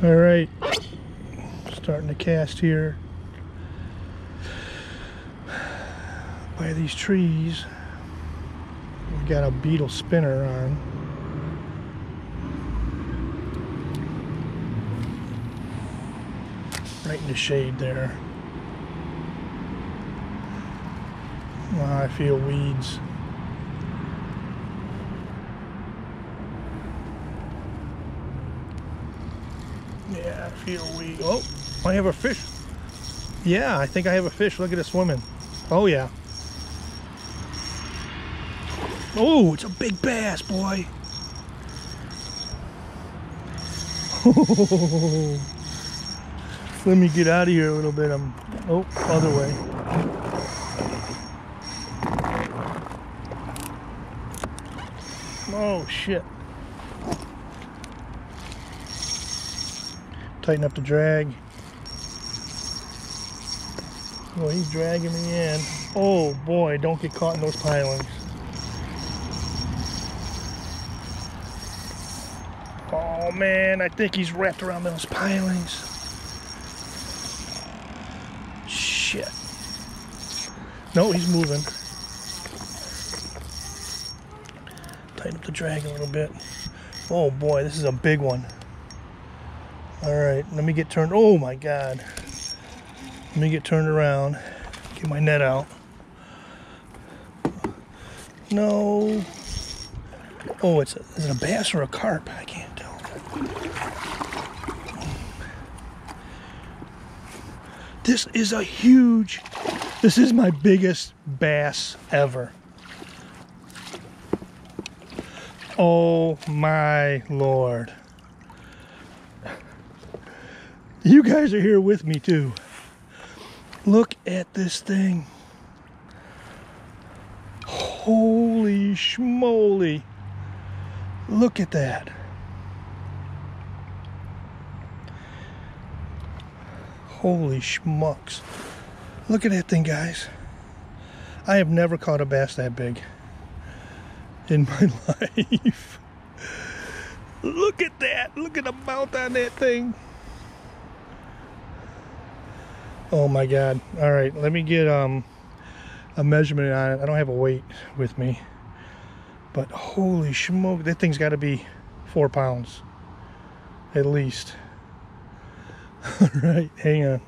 All right, starting to cast here by these trees. We got a beetle spinner on. Right in the shade there. Oh, I feel weeds. Yeah, I feel weeds. Oh, I have a fish. Yeah, I think I have a fish. Look at it swimming. Oh, yeah. Oh, it's a big bass, boy. Let me get out of here a little bit. Oh, other way. Oh, shit. Tighten up the drag. Oh, he's dragging me in. Oh, boy, don't get caught in those pilings. Oh, man, I think he's wrapped around those pilings. Shit. No, he's moving. Tighten up the drag a little bit. Oh boy, this is a big one. All right, let me get turned. Oh my God. Let me get turned around. Get my net out. No. Oh, is it a bass or a carp? I can't tell. This is a huge, this is my biggest bass ever. Oh my Lord. You guys are here with me too. Look at this thing. Holy schmoly. Look at that. Holy schmucks. Look at that thing, guys. I have never caught a bass that big in my life. Look at that. Look at the mouth on that thing. Oh my God. All right, let me get a measurement on it. I don't have a weight with me, but holy smoke, that thing's got to be 4 pounds at least. All right, hang on.